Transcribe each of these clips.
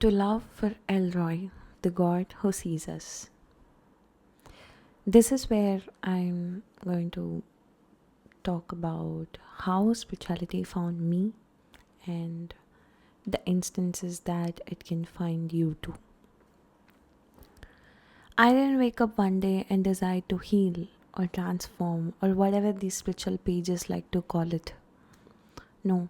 To love for Elroy, the god who sees us. This is where I'm going to talk about how spirituality found me and the instances that it can find you too. I didn't wake up one day and decide to heal or transform or whatever these spiritual pages like to call it. No,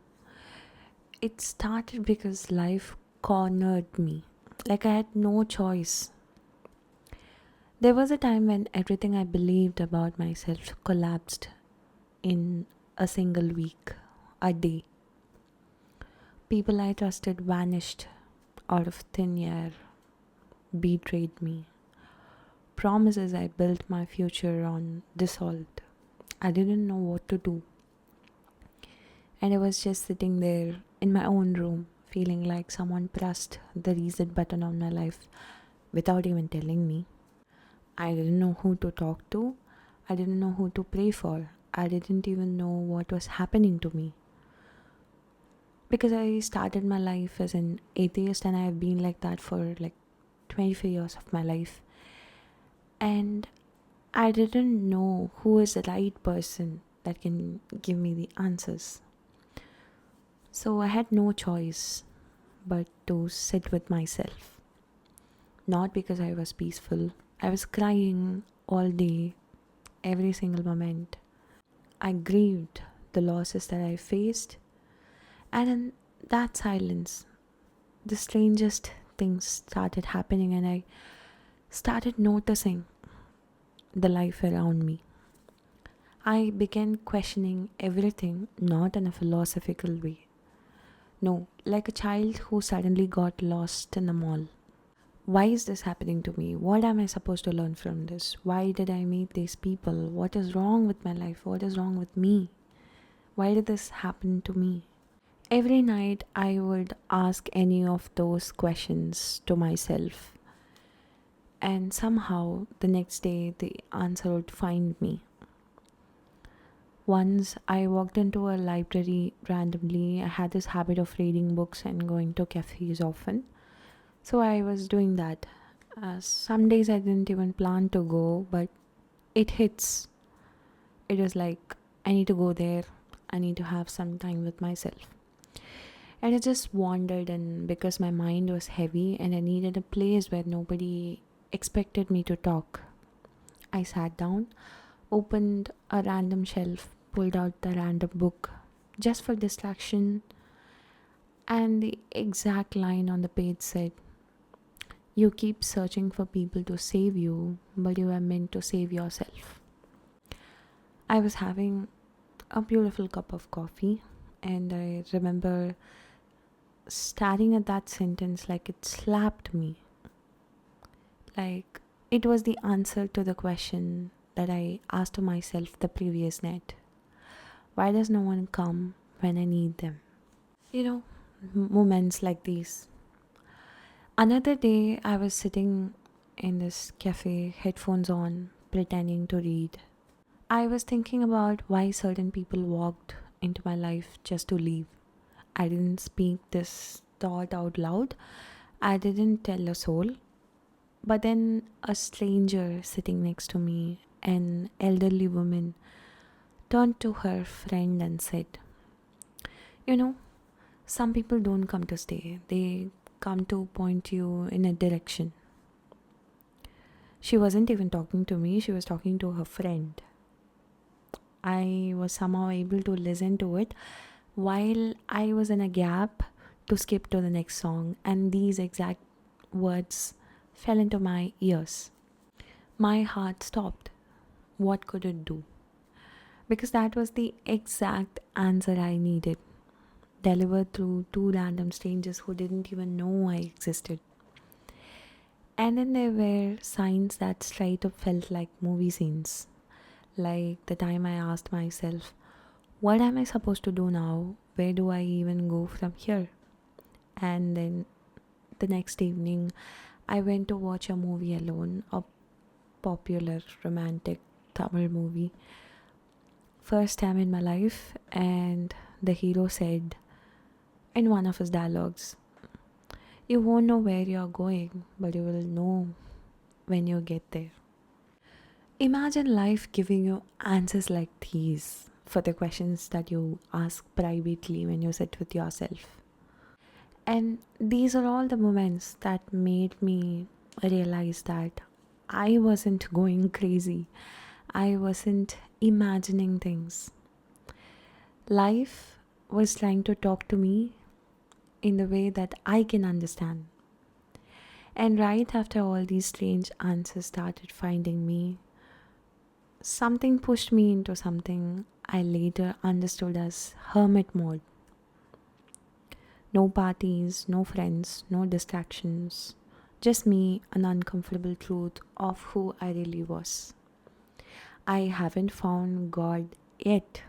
it started because life cornered me. Like I had no choice. There was a time when everything I believed about myself collapsed in a single week, a day. People I trusted vanished out of thin air, betrayed me. Promises I built my future on dissolved. I didn't know what to do, and I was just sitting there in my own room, feeling like someone pressed the reset button on my life without even telling me. I didn't know who to talk to. I didn't know who to pray for. I didn't even know what was happening to me. Because I started my life as an atheist and I have been like that for like 25 years of my life. And I didn't know who is the right person that can give me the answers. So I had no choice but to sit with myself. Not because I was peaceful. I was crying all day, every single moment. I grieved the losses that I faced, and in that silence, the strangest things started happening, and I started noticing the life around me. I began questioning everything, not in a philosophical way. No, like a child who suddenly got lost in a mall. Why is this happening to me? What am I supposed to learn from this? Why did I meet these people? What is wrong with my life? What is wrong with me? Why did this happen to me? Every night I would ask any of those questions to myself, and somehow the next day the answer would find me. Once I walked into a library randomly. I had this habit of reading books and going to cafes often. So I was doing that. Some days I didn't even plan to go, but it hits. It was like, I need to go there. I need to have some time with myself. And I just wandered in because my mind was heavy and I needed a place where nobody expected me to talk. I sat down, opened a random shelf, pulled out the random book just for distraction, and the exact line on the page said, "You keep searching for people to save you, but you are meant to save yourself." I was having a beautiful cup of coffee, and I remember staring at that sentence like it slapped me. Like it was the answer to the question that I asked to myself the previous night. Why does no one come when I need them? You know, moments like these. Another day, I was sitting in this cafe, headphones on, pretending to read. I was thinking about why certain people walked into my life just to leave. I didn't speak this thought out loud. I didn't tell a soul. But then a stranger sitting next to me, an elderly woman, turned to her friend and said, "You know, some people don't come to stay, they come to point you in a direction." She wasn't even talking to me, she was talking to her friend. I was somehow able to listen to it while I was in a gap to skip to the next song, and these exact words fell into my ears. My heart stopped. What could it do? Because that was the exact answer I needed, delivered through two random strangers who didn't even know I existed. And then there were signs that straight up felt like movie scenes. Like the time I asked myself, what am I supposed to do now? Where do I even go from here? And then the next evening, I went to watch a movie alone, a popular romantic Tamil movie. First time in my life, and the hero said in one of his dialogues, You won't know where you're going, but you will know when you get there. Imagine life giving you answers like these for the questions that you ask privately when you sit with yourself. And these are all the moments that made me realize that I wasn't going crazy. I wasn't imagining things. Life was trying to talk to me in the way that I can understand. And right after all these strange answers started finding me, something pushed me into something I later understood as hermit mode. No parties, no friends, no distractions. Just me, an uncomfortable truth of who I really was. I haven't found God yet.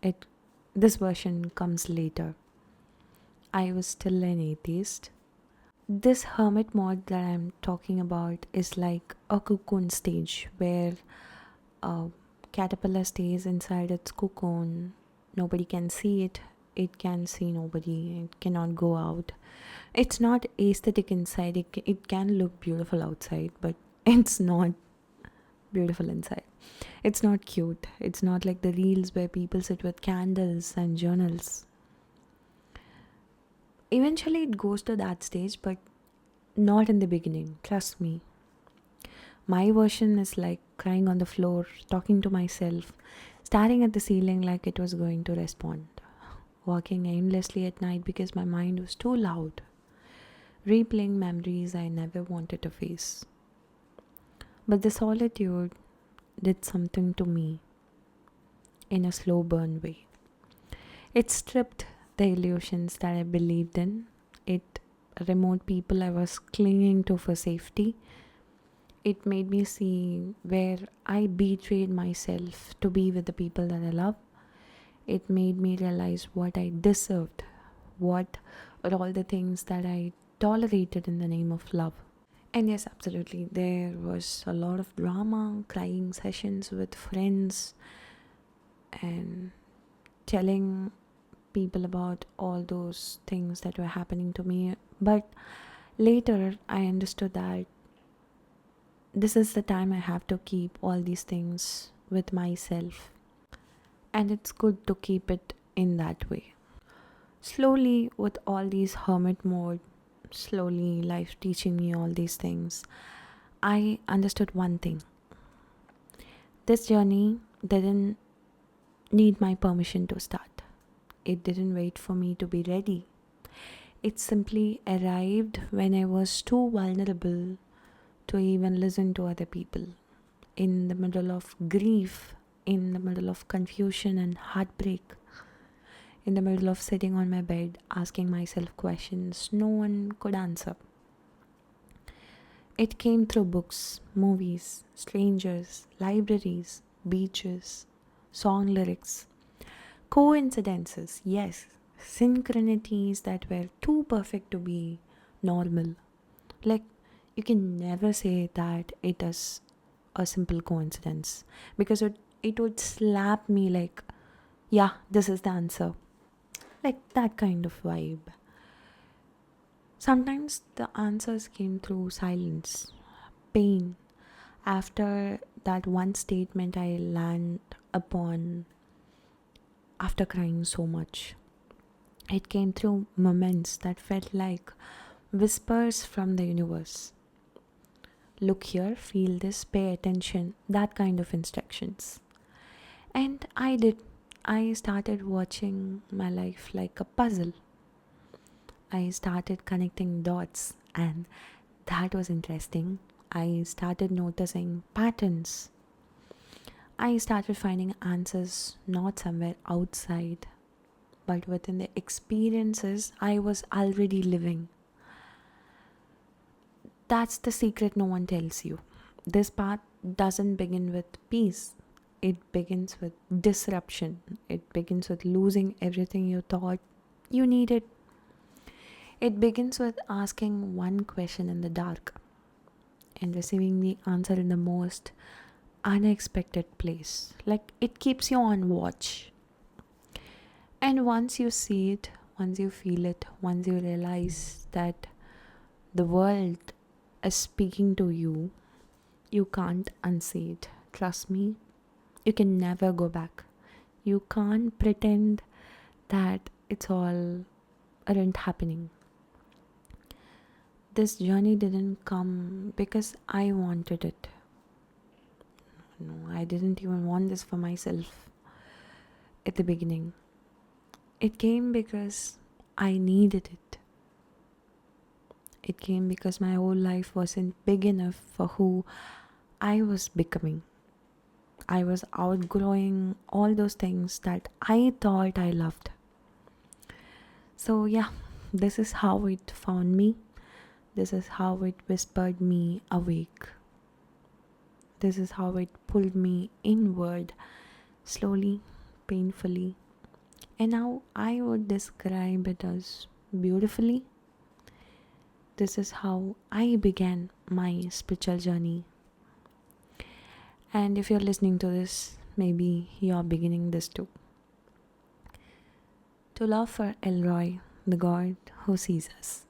It this version comes later. I was still an atheist. This hermit mode that I'm talking about is like a cocoon stage where a caterpillar stays inside its cocoon. Nobody can see it. It can see nobody. It cannot go out. It's not aesthetic inside. It can look beautiful outside, but it's not beautiful inside. It's not cute. It's not like the reels where people sit with candles and journals. Eventually, it goes to that stage, but not in the beginning. Trust me. My version is like crying on the floor, talking to myself, staring at the ceiling like it was going to respond, walking aimlessly at night because my mind was too loud, replaying memories I never wanted to face. But the solitude did something to me in a slow burn way. It stripped the illusions that I believed in. It removed people I was clinging to for safety. It made me see where I betrayed myself to be with the people that I love. It made me realize what I deserved, what are all the things that I tolerated in the name of love. And yes, absolutely, there was a lot of drama, crying sessions with friends, and telling people about all those things that were happening to me. But later, I understood that this is the time I have to keep all these things with myself, and it's good to keep it in that way. Slowly, with all these hermit mode, slowly life teaching me all these things, I understood one thing. This journey didn't need my permission to start. It didn't wait for me to be ready. It simply arrived when I was too vulnerable to even listen to other people. In the middle of grief, in the middle of confusion and heartbreak, in the middle of sitting on my bed asking myself questions no one could answer. It came through books, movies, strangers, libraries, beaches, song lyrics, coincidences, yes, synchronities that were too perfect to be normal. Like, you can never say that it is a simple coincidence because it would slap me like, yeah, this is the answer. Like that kind of vibe. Sometimes the answers came through silence, pain. After that one statement I land upon after crying so much, it came through moments that felt like whispers from the universe. Look here, feel this, pay attention, that kind of instructions. And I did. I started watching my life like a puzzle. I started connecting dots, and that was interesting. I started noticing patterns. I started finding answers not somewhere outside, but within the experiences I was already living. That's the secret no one tells you. This path doesn't begin with peace, it begins with disruption. It begins with losing everything you thought you needed. It begins with asking one question in the dark and receiving the answer in the most unexpected place. Like it keeps you on watch. And once you see it, once you feel it, once you realize that The world is speaking to you. You can't unsay it. Trust me, you can never go back. You can't pretend that it's all aren't happening. This journey didn't come because I wanted it. No, I didn't even want this for myself at the beginning. It came because I needed it. It came because my whole life wasn't big enough for who I was becoming. I was outgrowing all those things that I thought I loved. So, yeah, this is how it found me. This is how it whispered me awake. This is how it pulled me inward, slowly, painfully. And now I would describe it as beautifully. This is how I began my spiritual journey. And if you're listening to this, maybe you're beginning this too. To love for Elroy, the God who sees us.